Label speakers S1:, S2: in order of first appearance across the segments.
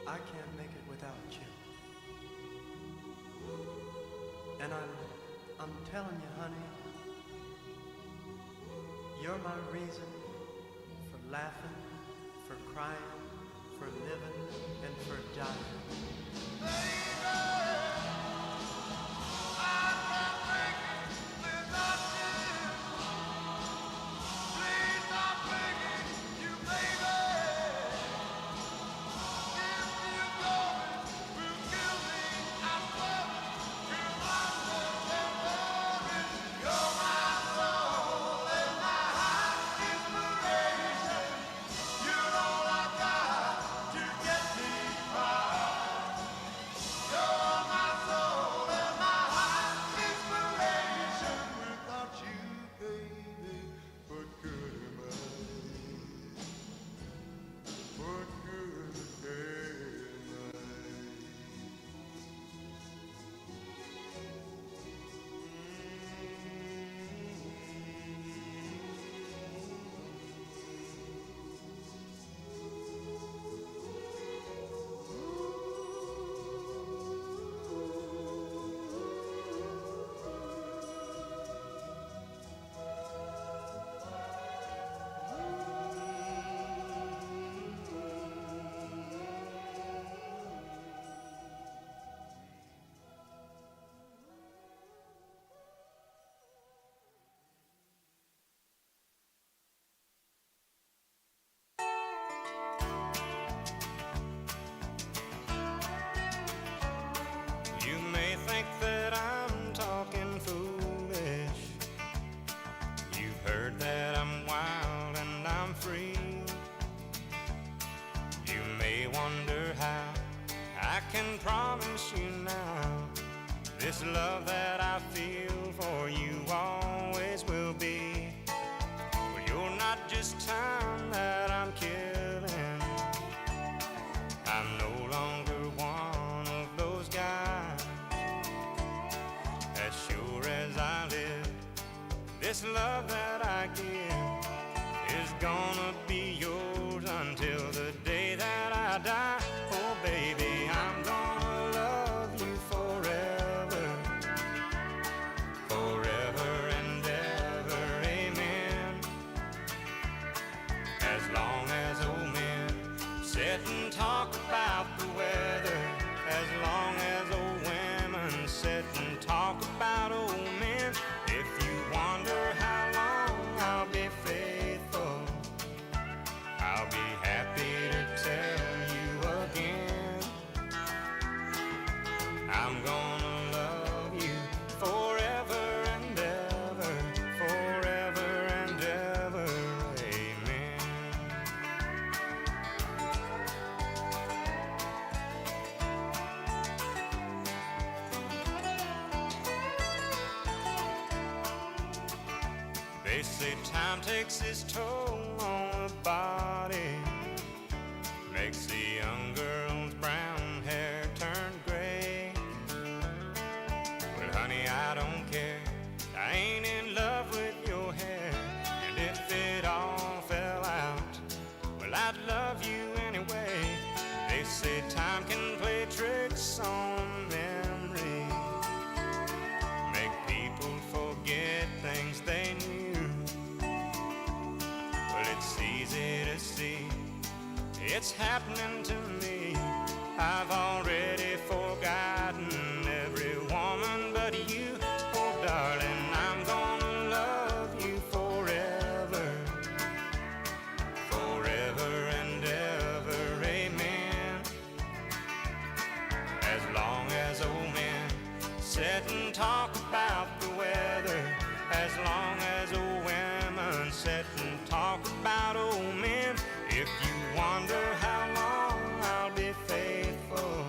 S1: I can't make it without you. And I'm telling you, honey, you're my reason for laughing, for crying, for living, and for dying.
S2: You may think that I'm talking foolish. You've heard that I'm wild and I'm free. You may wonder how I can promise you now this love that I feel for you always will be. Well, you're not just time that I'm killing. I'm no longer one of those guys. As sure as I live, this love that I give is gonna be yours until the day that I die. Oh baby, I'm gonna love you forever, forever and ever, amen. As long as old men sit and talk about the weather, as long as old women sit and talk about old men. If you wonder how long I'll be faithful, I'll be happy to tell you again. I'm gonna love you forever and ever, forever and ever, amen. They say time takes its toll on the body, makes the young girl's brown hair turn gray. Well, honey, I don't care, I ain't in love with your hair. And if it all fell out, well, I'd love you anyway. They say time can play tricks on memory, make people forget things they knew. Well, it's easy to see, it's happening to me. I've already forgotten every woman but you. Oh darling, I'm gonna love you forever, forever and ever, amen. As long as old men sit and talk about the weather, as long as old women sit and talk about old men. If you wonder how long I'll be faithful,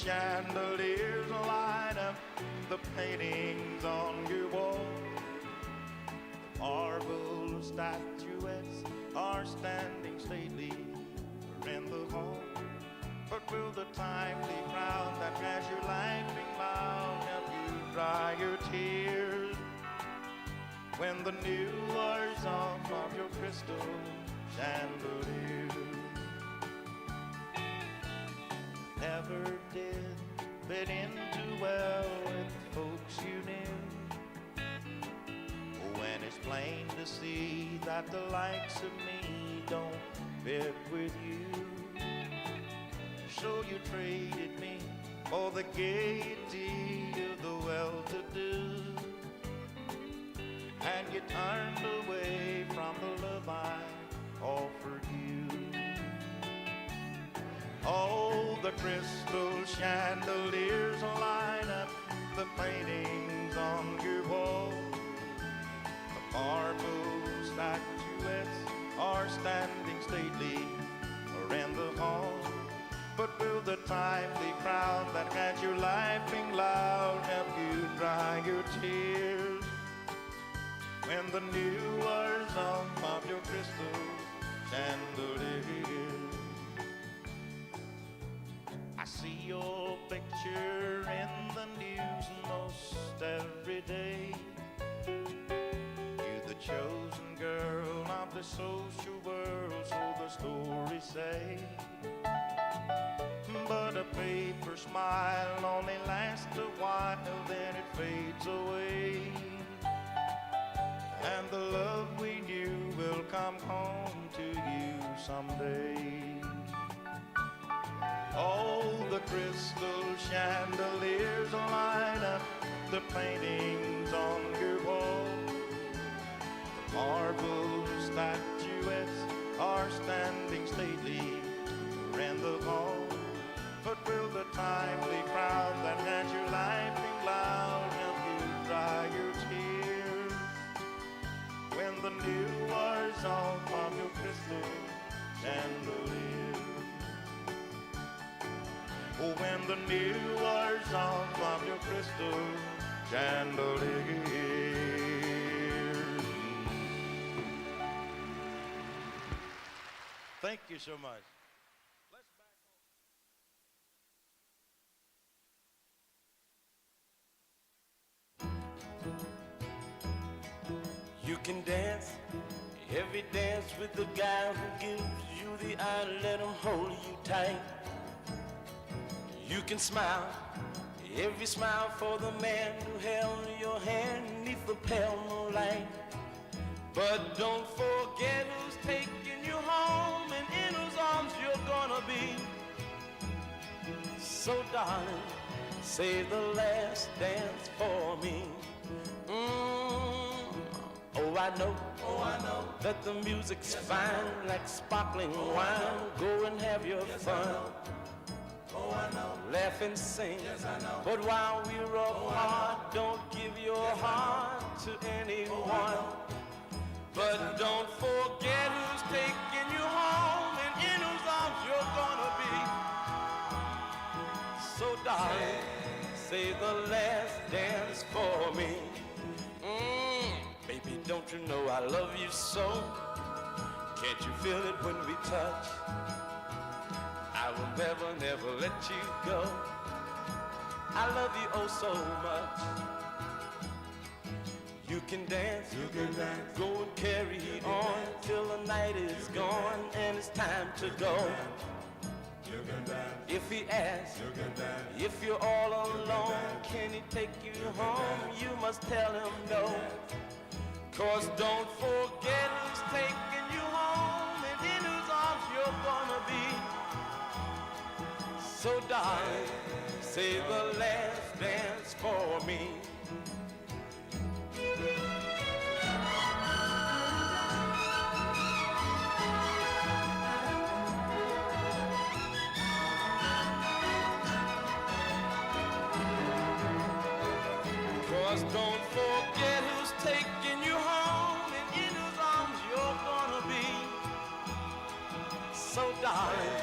S3: chandeliers light up the paintings on your wall. The marble statuettes are standing stately in the hall. But will the timely crowd that has you laughing loud help you dry your tears when the new wears off of your crystal chandelier? Never did fit in too well with folks you knew, when it's plain to see that the likes of me don't fit with you. So you traded me for the gaiety of the well-to-do, and you turned away from the love I offered you. Oh, the crystal chandeliers light up the paintings on your wall. The marble statuettes are standing stately in the hall. But will the timely crowd that had you laughing loud help you dry your tears when the new wears off of your crystal chandelier? I see your picture in the news most every day. You're the chosen girl of the social world, so the stories say. But a paper smile only lasts a while, then it fades away. And the love we knew will come home to you someday. Oh, the crystal chandeliers light up the paintings on your wall. The marble statuettes are standing stately in the hall. But will the timely crowd that has you laughing loud help you dry your tears when the new wears off of your crystal chandelier? Oh, when the new wears off of your crystal chandelier. Thank you so much.
S4: You can dance every dance with the guy who gives you the eye, let him hold you tight. You can smile every smile for the man who held your hand neath the pale moonlight. But don't forget who's taking you home and in whose arms you're gonna be. So darling, save the last dance for me. Oh, I know that the music's fine, like sparkling wine. Go and have your fun. Laugh and sing. But while we're apart, don't give your heart to anyone. But don't forget who's taking you home and in whose arms you're gonna be. So darling, say the last dance for me. Baby, don't you know I love you so? Can't you feel it when we touch? I will never, never let you go. I love you oh so much. You can dance, go and carry on till the night is gone and it's time to go. If he asks, if you're all alone, can he take you home? You must tell him no. 'Cause don't forget who's taking you home and in whose arms you're gonna be. So darling, say the last dance for me. Don't forget who's taking you home and in whose arms you're gonna be. So darling,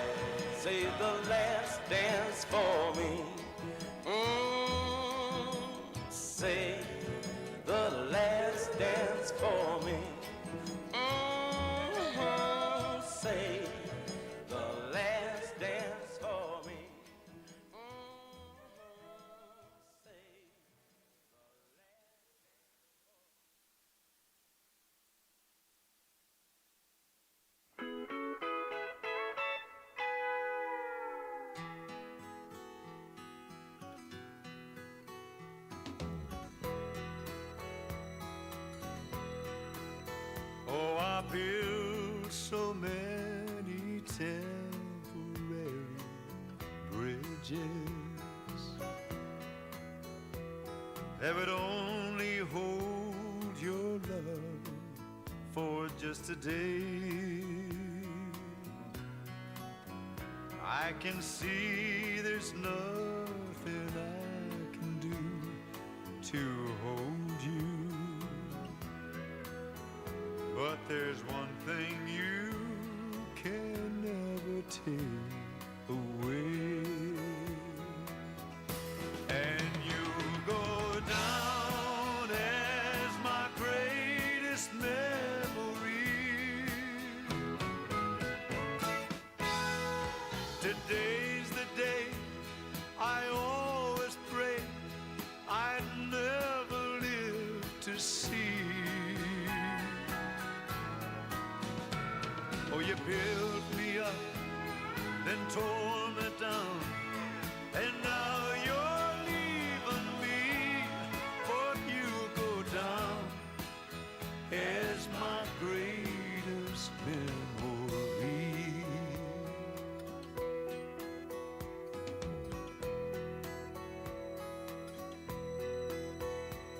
S4: say the last dance for me.
S3: built so many temporary bridges that would only hold your love for just a day. I can see there's nothing I can do to hold you, but there's one thing you can never take away, and you'll go down as my greatest memory. Today's the day I always pray I'd never live to see. Oh, you built me up, then tore me down, and now you're leaving me, but you go down as my greatest memory.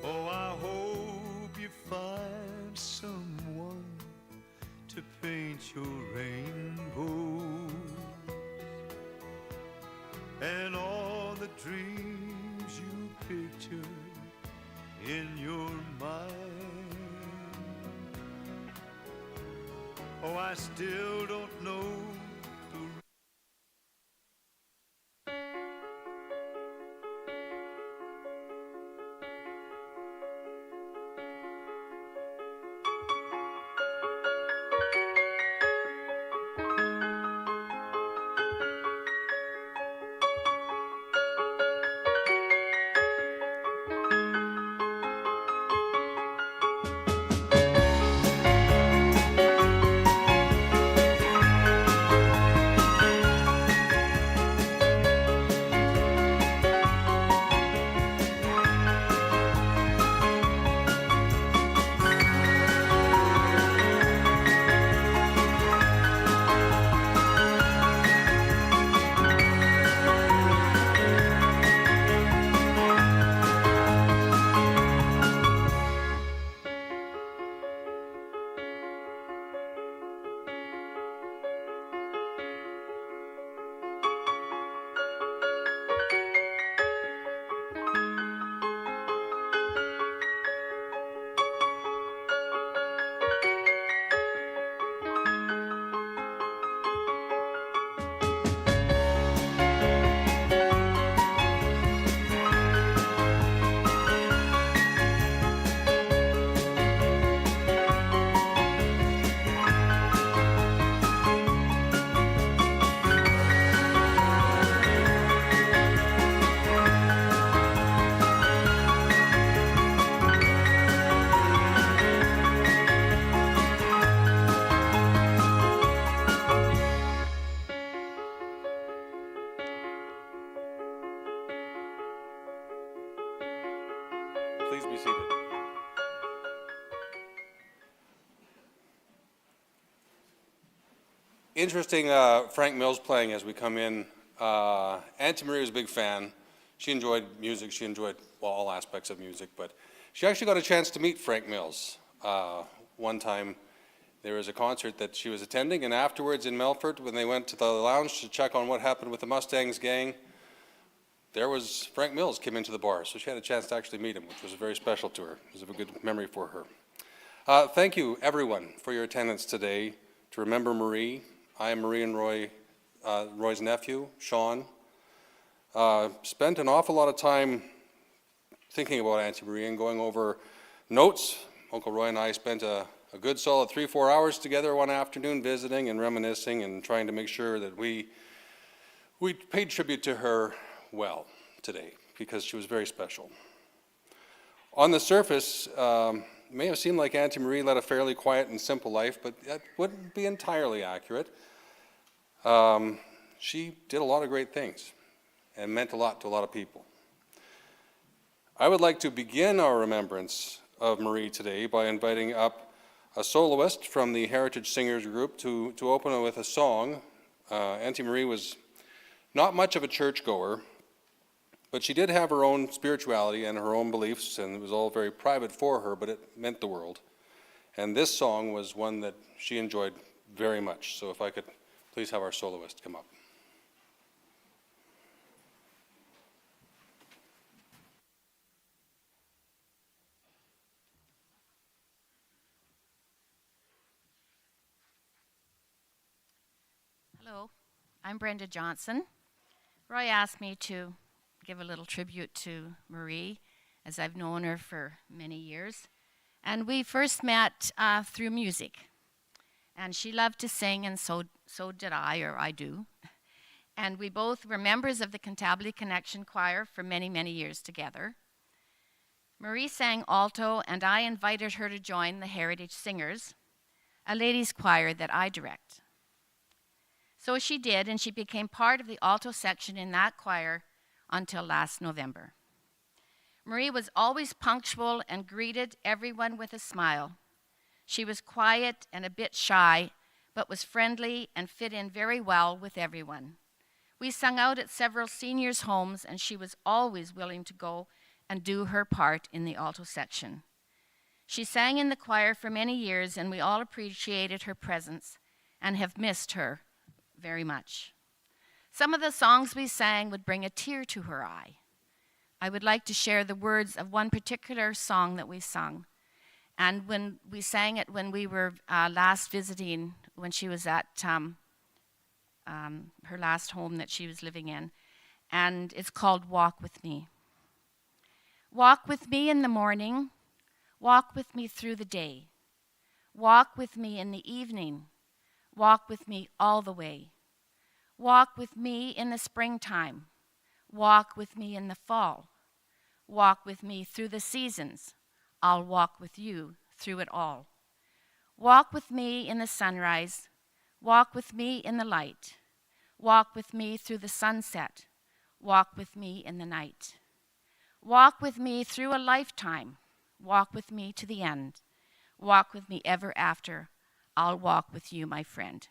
S3: Oh, I hope you find someone to paint your rainbow and all the dreams you picture in your mind. Oh, I still don't know the
S5: Please be seated. Interesting Frank Mills playing as we come in. Auntie Marie was a big fan. She enjoyed music. She enjoyed, well, all aspects of music, but she actually got a chance to meet Frank Mills. One time there was a concert that she was attending, and afterwards in Melfort, when they went to the lounge to check on what happened with the Mustangs gang, there was Frank Mills came into the bar, so she had a chance to actually meet him, which was very special to her. It was a good memory for her. Thank you, everyone, for your attendance today to remember Marie. I am Marie and Roy, Roy's nephew, Sean. Spent an awful lot of time thinking about Auntie Marie and going over notes. Uncle Roy and I spent a good solid 3-4 hours together one afternoon visiting and reminiscing and trying to make sure that we paid tribute to her well today, because she was very special. On the surface, it may have seemed like Auntie Marie led a fairly quiet and simple life, but that wouldn't be entirely accurate. She did a lot of great things and meant a lot to a lot of people. I would like to begin our remembrance of Marie today by inviting up a soloist from the Heritage Singers group to open with a song. Auntie Marie was not much of a churchgoer, but she did have her own spirituality and her own beliefs, and it was all very private for her, but it meant the world. And this song was one that she enjoyed very much. So if I could please have our soloist come up.
S6: Hello, I'm Brenda Johnson. Roy asked me to give a little tribute to Marie, as I've known her for many years. And we first met through music. And she loved to sing, and so did I, or I do. And we both were members of the Cantabile Connection Choir for many, many years together. Marie sang alto, and I invited her to join the Heritage Singers, a ladies' choir that I direct. So she did, and she became part of the alto section in that choir until last November. Marie was always punctual and greeted everyone with a smile. She was quiet and a bit shy, but was friendly and fit in very well with everyone. We sung out at several seniors' homes, and she was always willing to go and do her part in the alto section. She sang in the choir for many years, and we all appreciated her presence and have missed her very much. Some of the songs we sang would bring a tear to her eye. I would like to share the words of one particular song that we sung. And when we sang it when we were last visiting, when she was at her last home that she was living in. And it's called Walk With Me. Walk with me in the morning. Walk with me through the day. Walk with me in the evening. Walk with me all the way. Walk with me in the springtime. Walk with me in the fall. Walk with me through the seasons. I'll walk with you through it all. Walk with me in the sunrise. Walk with me in the light. Walk with me through the sunset. Walk with me in the night. Walk with me through a lifetime. Walk with me to the end. Walk with me ever after. I'll walk with you, my friend.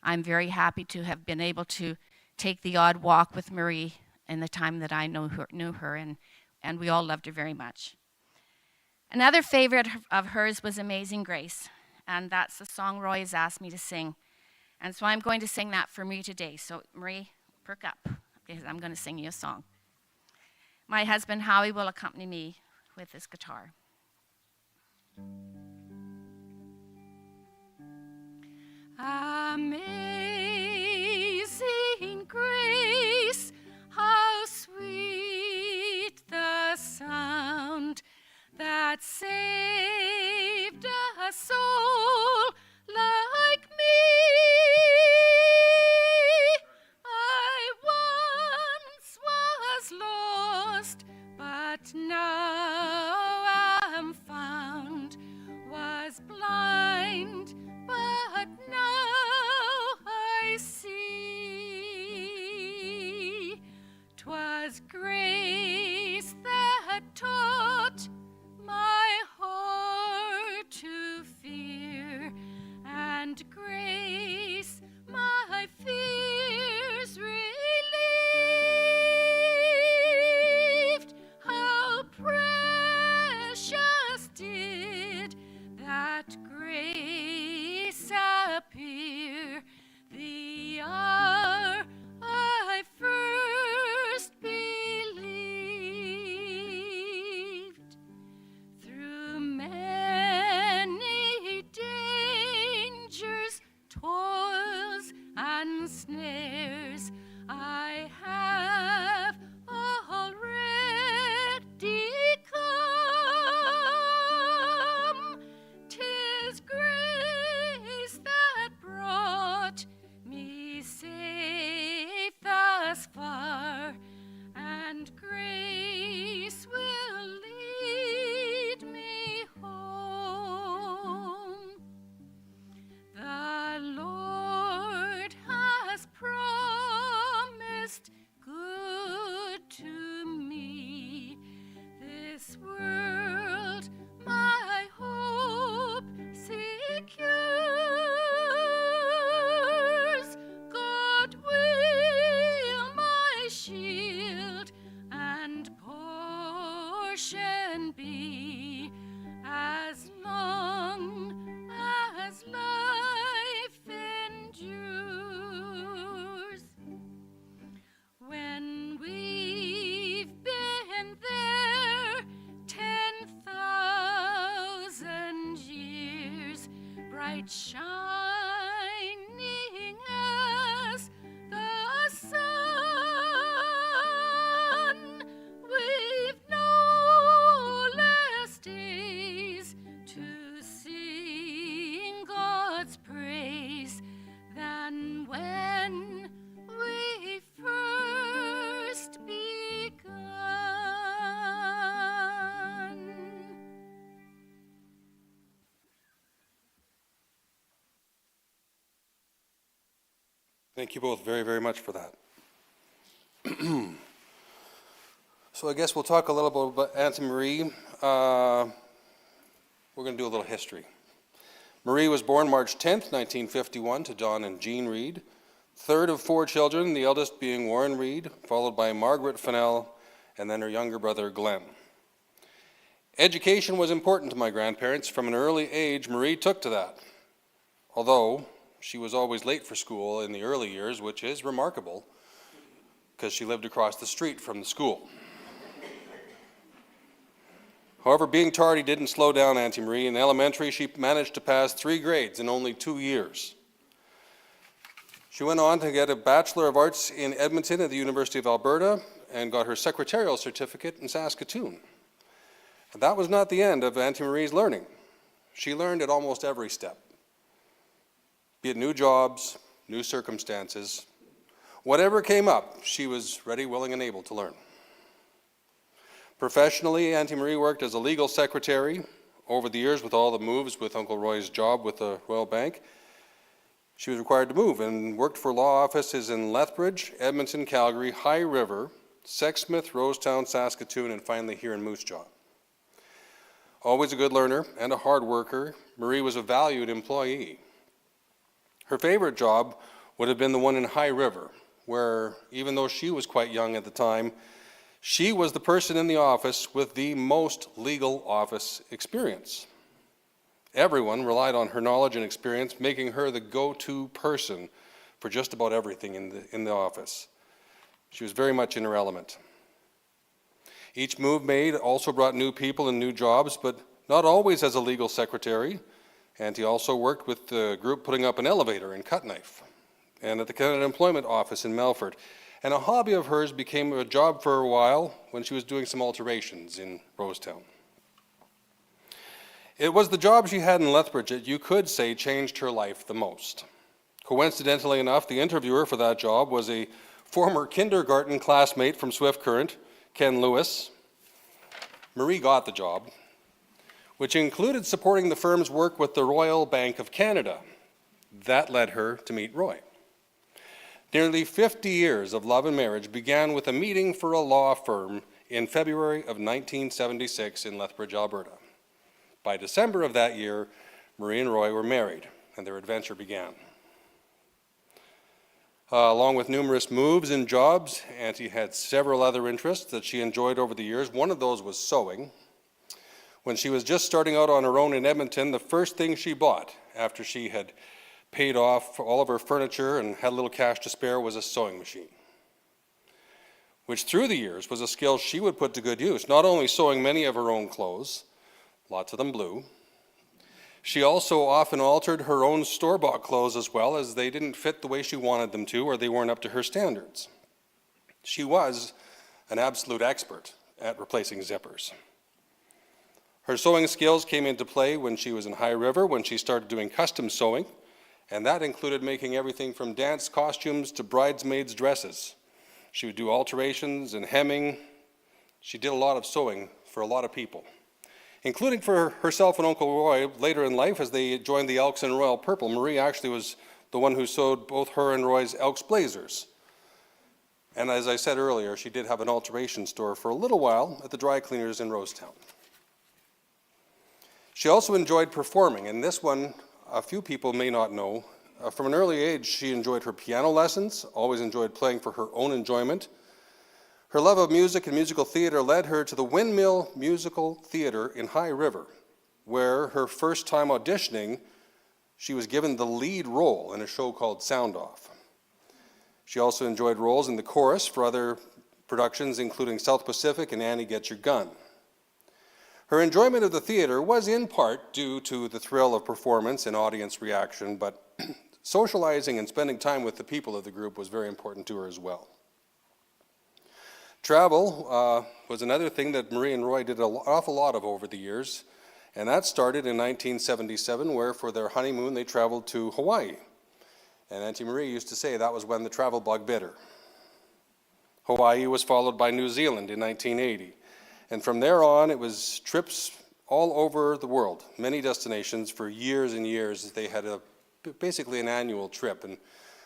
S6: I'm very happy to have been able to take the odd walk with Marie in the time that I knew her, and we all loved her very much. Another favorite of hers was Amazing Grace, and that's the song Roy has asked me to sing. And so I'm going to sing that for Marie today. So Marie, perk up, because I'm going to sing you a song. My husband Howie will accompany me with his guitar. Amazing grace, how sweet the sound that saved a soul like me. I once was lost, but now am found, was blind, but now I see. 'Twas grace that taught my heart to fear, and grace my fears relieved. How precious did that grace appear the hour I first believed. can be, as long as life endures. When we've been there 10,000 years, bright shining as the sun, we've no less days to sing God's praise than when we first begun.
S5: Thank you both very, very much for that. So I guess we'll talk a little bit about Auntie Marie. We're going to do a little history. Marie was born March 10th, 1951 to John and Jean Reed, third of 4 children, the eldest being Warren Reed, followed by Margaret Fennell, and then her younger brother Glenn. Education was important to my grandparents. From an early age, Marie took to that, although she was always late for school in the early years, which is remarkable because she lived across the street from the school. However, being tardy didn't slow down Auntie Marie. In elementary, she managed to pass 3 grades in only 2 years. She went on to get a Bachelor of Arts in Edmonton at the University of Alberta and got her secretarial certificate in Saskatoon. And that was not the end of Auntie Marie's learning. She learned at almost every step, be it new jobs, new circumstances. Whatever came up, she was ready, willing, and able to learn. Professionally, Auntie Marie worked as a legal secretary. Over the years, with all the moves with Uncle Roy's job with the Royal Bank, she was required to move and worked for law offices in Lethbridge, Edmonton, Calgary, High River, Sexsmith, Rosetown, Saskatoon, and finally here in Moose Jaw. Always a good learner and a hard worker, Marie was a valued employee. Her favorite job would have been the one in High River, where even though she was quite young at the time, she was the person in the office with the most legal office experience. Everyone relied on her knowledge and experience, making her the go-to person for just about everything in the office. She was very much in her element. Each move made also brought new people and new jobs, but not always as a legal secretary. Auntie also worked with the group putting up an elevator in Cutknife and at the Canada Employment Office in Melfort. And a hobby of hers became a job for a while when she was doing some alterations in Rosetown. It was the job she had in Lethbridge that you could say changed her life the most. Coincidentally enough, the interviewer for that job was a former kindergarten classmate from Swift Current, Ken Lewis. Marie got the job, which included supporting the firm's work with the Royal Bank of Canada. That led her to meet Roy. Nearly 50 years of love and marriage began with a meeting for a law firm in February of 1976 in Lethbridge, Alberta. By December of that year, Marie and Roy were married, and their adventure began. Along with numerous moves and jobs, Auntie had several other interests that she enjoyed over the years. One of those was sewing. When she was just starting out on her own in Edmonton, the first thing she bought after she had paid off all of her furniture and had a little cash to spare was a sewing machine, which through the years was a skill she would put to good use, not only sewing many of her own clothes, lots of them blue. She also often altered her own store-bought clothes as well, as they didn't fit the way she wanted them to or they weren't up to her standards. She was an absolute expert at replacing zippers. Her sewing skills came into play when she was in High River, when she started doing custom sewing, and that included making everything from dance costumes to bridesmaids' dresses. She would do alterations and hemming. She did a lot of sewing for a lot of people, including for herself and Uncle Roy later in life as they joined the Elks in Royal Purple. Marie actually was the one who sewed both her and Roy's Elks blazers. And as I said earlier, she did have an alteration store for a little while at the dry cleaners in Rosetown. She also enjoyed performing, and this one a few people may not know. From an early age, she enjoyed her piano lessons, always enjoyed playing for her own enjoyment. Her love of music and musical theater led her to the Windmill Musical Theater in High River, where her first time auditioning, she was given the lead role in a show called Sound Off. She also enjoyed roles in the chorus for other productions, including South Pacific and Annie Get Your Gun. Her enjoyment of the theater was in part due to the thrill of performance and audience reaction, but socializing and spending time with the people of the group was very important to her as well. Travel was another thing that Marie and Roy did an awful lot of over the years, and that started in 1977, where for their honeymoon they traveled to Hawaii. And Auntie Marie used to say that was when the travel bug bit her. Hawaii was followed by New Zealand in 1980. And from there on, it was trips all over the world, many destinations for years and years. They had basically an annual trip, and it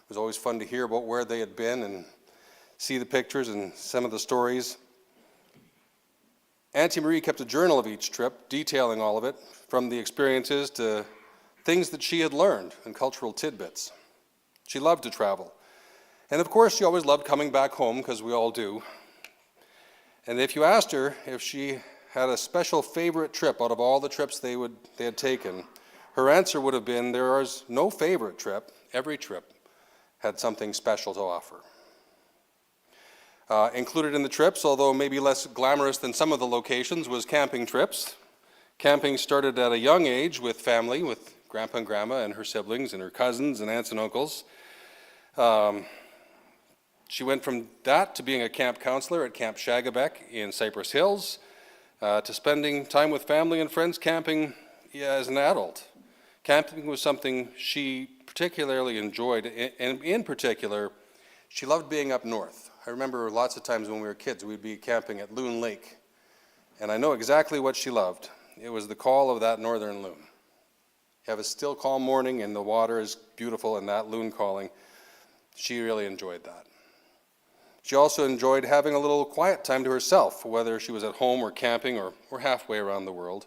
S5: was always fun to hear about where they had been and see the pictures and some of the stories. Auntie Marie kept a journal of each trip, detailing all of it, from the experiences to things that she had learned and cultural tidbits. She loved to travel. And of course, she always loved coming back home, because we all do. And if you asked her if she had a special favorite trip out of all the trips they had taken, her answer would have been, there is no favorite trip. Every trip had something special to offer. Included in the trips, although maybe less glamorous than some of the locations, was camping trips. Camping started at a young age with family, with Grandpa and Grandma and her siblings and her cousins and aunts and uncles. She went from that to being a camp counselor at Camp Shagabeck in Cypress Hills, to spending time with family and friends camping as an adult. Camping was something she particularly enjoyed, and in particular, she loved being up north. I remember lots of times when we were kids, we'd be camping at Loon Lake, and I know exactly what she loved. It was the call of that northern loon. You have a still calm morning and the water is beautiful, and that loon calling, she really enjoyed that. She also enjoyed having a little quiet time to herself, whether she was at home or camping or halfway around the world.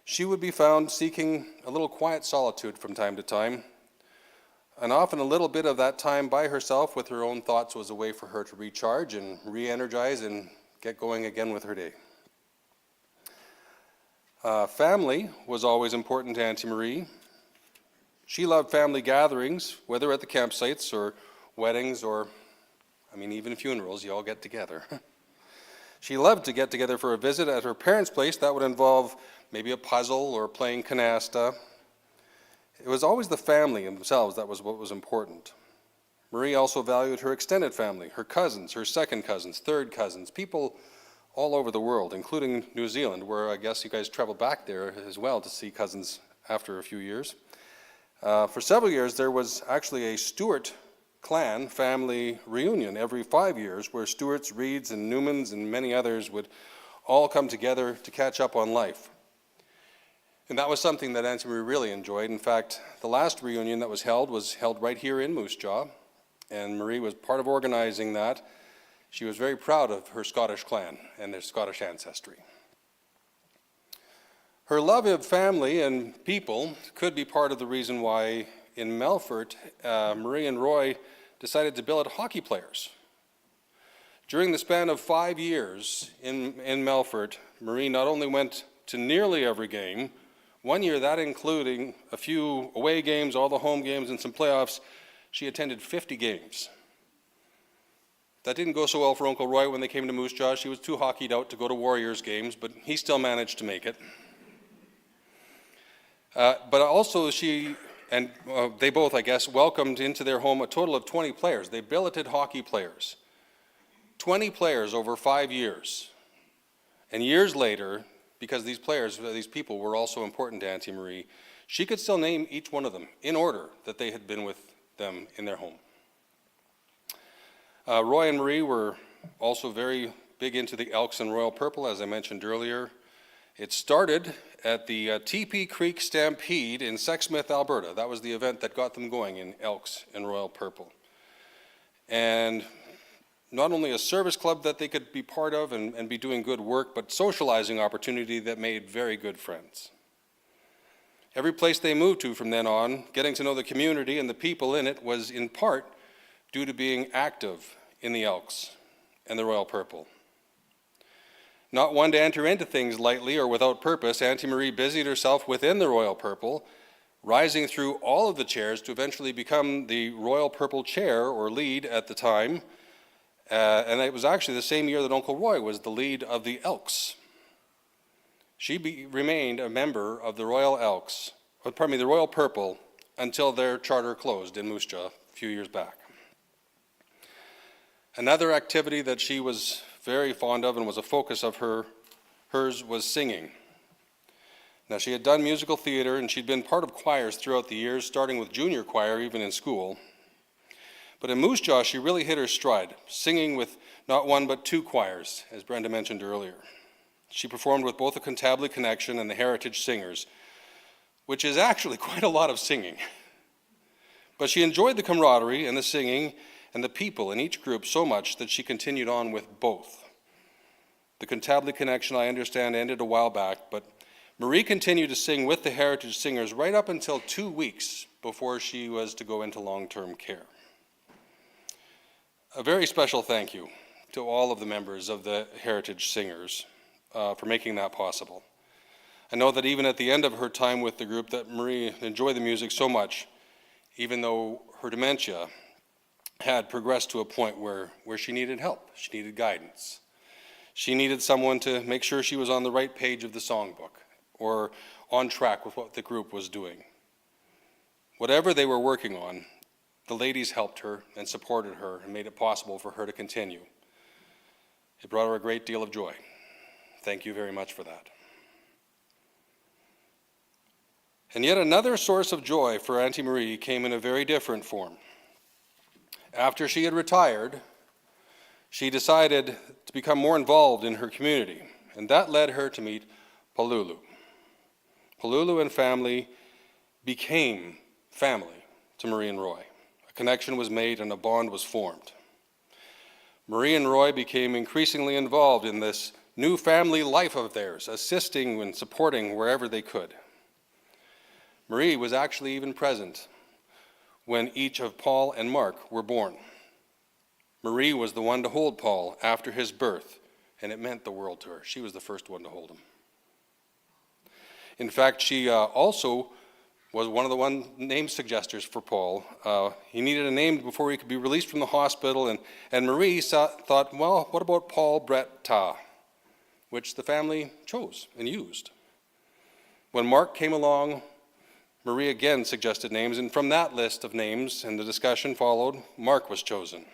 S5: She would be found seeking a little quiet solitude from time to time, and often a little bit of that time by herself with her own thoughts was a way for her to recharge and re-energize and get going again with her day. Family was always important to Auntie Marie. She loved family gatherings, whether at the campsites or weddings or, even funerals. You all get together. She loved to get together for a visit at her parents' place. That would involve maybe a puzzle or playing canasta. It was always the family themselves that was what was important. Marie also valued her extended family, her cousins, her second cousins, third cousins, people all over the world, including New Zealand, where I guess you guys traveled back there as well to see cousins after a few years. For several years, there was actually a Stuart clan family reunion every 5 years, where Stuarts, Reeds, and Newmans and many others would all come together to catch up on life. And that was something that Auntie Marie really enjoyed. In fact, the last reunion that was held right here in Moose Jaw, and Marie was part of organizing that. She was very proud of her Scottish clan and their Scottish ancestry. Her love of family and people could be part of the reason why in Melfort, Marie and Roy decided to billet hockey players. During the span of 5 years in Melfort, Marie not only went to nearly every game, one year that including a few away games, all the home games, and some playoffs, she attended 50 games. That didn't go so well for Uncle Roy when they came to Moose Jaw. She was too hockeyed out to go to Warriors games, but he still managed to make it. But also she and they both, I guess, welcomed into their home a total of 20 players. They billeted hockey players. 20 players over 5 years. And years later, because these people were also important to Auntie Marie, she could still name each one of them in order that they had been with them in their home. Roy and Marie were also very big into the Elks and Royal Purple, as I mentioned earlier. It started at the TP Creek Stampede in Sexsmith, Alberta. That was the event that got them going in Elks and Royal Purple. And not only a service club that they could be part of and be doing good work, but socializing opportunity that made very good friends. Every place they moved to from then on, getting to know the community and the people in it was in part due to being active in the Elks and the Royal Purple. Not one to enter into things lightly or without purpose, Auntie Marie busied herself within the Royal Purple, rising through all of the chairs to eventually become the Royal Purple Chair, or lead at the time. And it was actually the same year that Uncle Roy was the lead of the Elks. She remained a member of the Royal the Royal Purple, until their charter closed in Moose Jaw a few years back. Another activity that she was very fond of and was a focus of hers was singing. Now, she had done musical theater and she'd been part of choirs throughout the years, starting with junior choir even in school. But in Moose Jaw, she really hit her stride, singing with not one but two choirs, as Brenda mentioned earlier. She performed with both the Cantabile Connection and the Heritage Singers, which is actually quite a lot of singing. But she enjoyed the camaraderie and the singing and the people in each group so much that she continued on with both. The Cantabile Connection, I understand, ended a while back, but Marie continued to sing with the Heritage Singers right up until 2 weeks before she was to go into long-term care. A very special thank you to all of the members of the Heritage Singers for making that possible. I know that even at the end of her time with the group that Marie enjoyed the music so much, even though her dementia had progressed to a point where she needed help, she needed guidance. She needed someone to make sure she was on the right page of the songbook or on track with what the group was doing. Whatever they were working on, the ladies helped her and supported her and made it possible for her to continue. It brought her a great deal of joy. Thank you very much for that. And yet another source of joy for Auntie Marie came in a very different form. After she had retired, she decided to become more involved in her community, and that led her to meet Palulu. Palulu and family became family to Marie and Roy. A connection was made and a bond was formed. Marie and Roy became increasingly involved in this new family life of theirs, assisting and supporting wherever they could. Marie was actually even present when each of Paul and Mark were born. Marie was the one to hold Paul after his birth, and it meant the world to her. She was the first one to hold him. In fact, she also was one of the name suggesters for Paul. He needed a name before he could be released from the hospital, and Marie thought, well, what about Paul Brett Ta, which the family chose and used. When Mark came along, Marie again suggested names, and from that list of names and the discussion followed, Mark was chosen.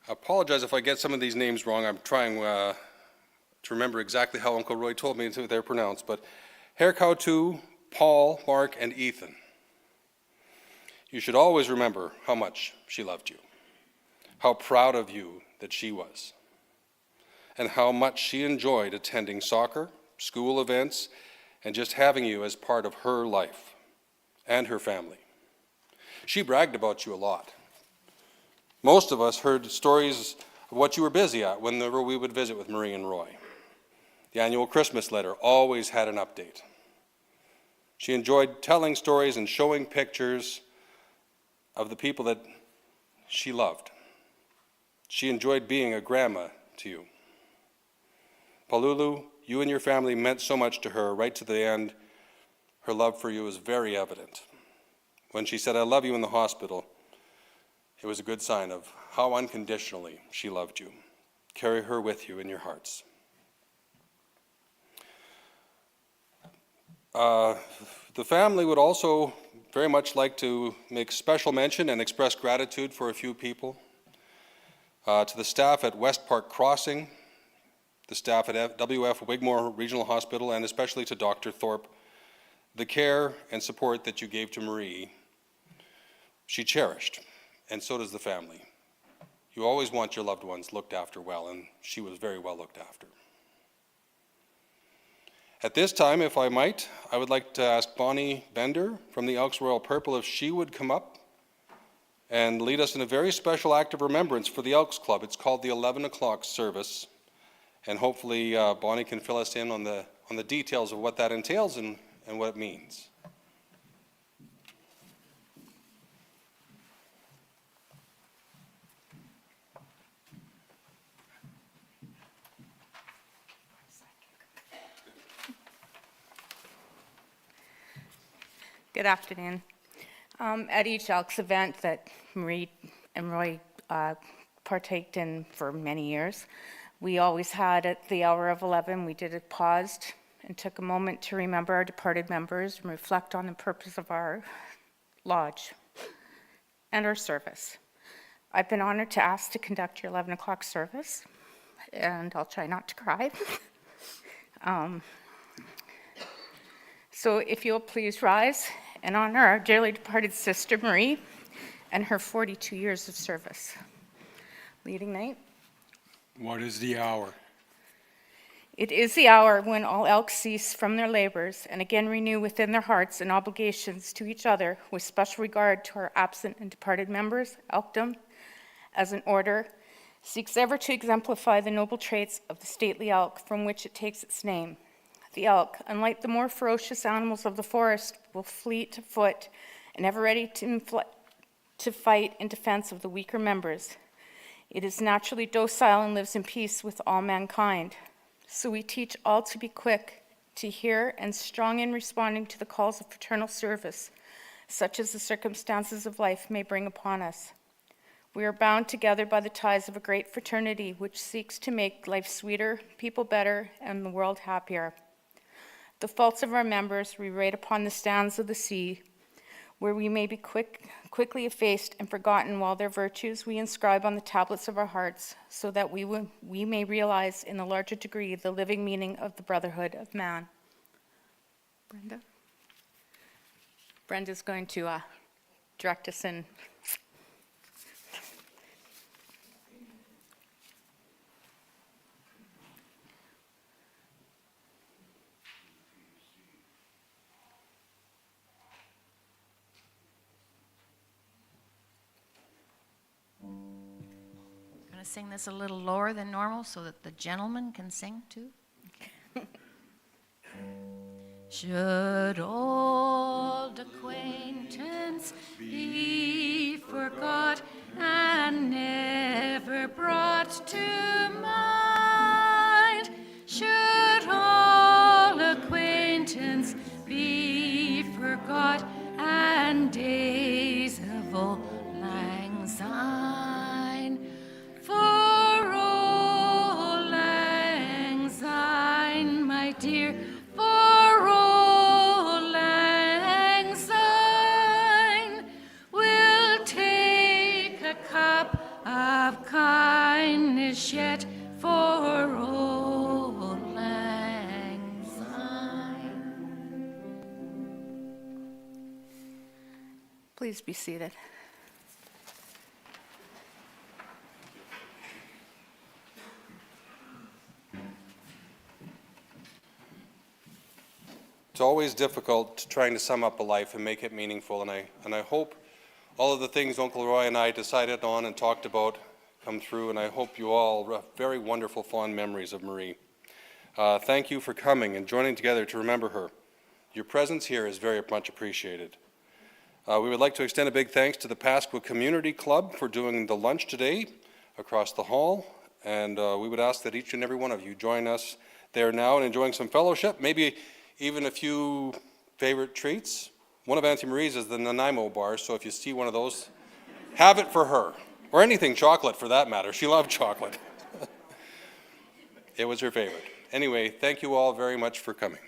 S5: I apologize if I get some of these names wrong. I'm trying to remember exactly how Uncle Roy told me they're pronounced, but Herkautu, Paul, Mark, and Ethan. You should always remember how much she loved you, how proud of you that she was, and how much she enjoyed attending soccer, school events, and just having you as part of her life and her family. She bragged about you a lot. Most of us heard stories of what you were busy at whenever we would visit with Marie and Roy. The annual Christmas letter always had an update. She enjoyed telling stories and showing pictures of the people that she loved. She enjoyed being a grandma to you. Palulu, you and your family meant so much to her right to the end. Her love for you was very evident. When she said, "I love you" in the hospital, it was a good sign of how unconditionally she loved you. Carry her with you in your hearts. The family would also very much like to make special mention and express gratitude for a few people. To the staff at West Park Crossing, the staff at WF Wigmore Regional Hospital, and especially to Dr. Thorpe, the care and support that you gave to Marie, she cherished, and so does the family. You always want your loved ones looked after well, and she was very well looked after. At this time, if I might, I would like to ask Bonnie Bender from the Elks Royal Purple if she would come up and lead us in a very special act of remembrance for the Elks Club. It's called the 11 o'clock service, and hopefully Bonnie can fill us in on the details of what that entails and what it means.
S7: Good afternoon. At each Elks event that Marie and Roy partaked in for many years, we always had at the hour of 11, we paused and took a moment to remember our departed members and reflect on the purpose of our lodge and our service. I've been honored to ask to conduct your 11 o'clock service, and I'll try not to cry. So if you'll please rise and honor our dearly departed sister Marie and her 42 years of service. Leading Knight.
S8: What is the hour?
S7: It is the hour when all Elks cease from their labors and again renew within their hearts and obligations to each other with special regard to our absent and departed members. Elkdom, as an order, seeks ever to exemplify the noble traits of the stately elk from which it takes its name. The elk, unlike the more ferocious animals of the forest, will fleet of foot and ever ready to fight in defense of the weaker members. It is naturally docile and lives in peace with all mankind. So we teach all to be quick to hear and strong in responding to the calls of fraternal service, such as the circumstances of life may bring upon us. We are bound together by the ties of a great fraternity which seeks to make life sweeter, people better, and the world happier. The faults of our members we write upon the sands of the sea, where we may be quickly effaced and forgotten, while their virtues we inscribe on the tablets of our hearts, so that we may realize in a larger degree the living meaning of the brotherhood of man. Brenda? Brenda's going to direct us in.
S6: Sing this a little lower than normal so that the gentleman can sing too. Should old acquaintance be forgot and never brought to mind, should all acquaintance be forgot and days of old lang syne, for old lang syne, my dear, for old lang syne, we'll take a cup of kindness yet for old lang syne.
S7: Please be seated.
S5: It's always difficult trying to sum up a life and make it meaningful, and I hope all of the things Uncle Roy and I decided on and talked about come through, and I hope you all have very wonderful, fond memories of Marie. Thank you for coming and joining together to remember her. Your presence here is very much appreciated. We would like to extend a big thanks to the Pasqua Community Club for doing the lunch today across the hall, and we would ask that each and every one of you join us there now in enjoying some fellowship, maybe even a few favorite treats. One of Auntie Marie's is the Nanaimo bar, so if you see one of those, have it for her. Or anything chocolate for that matter. She loved chocolate. It was her favorite. Anyway, thank you all very much for coming.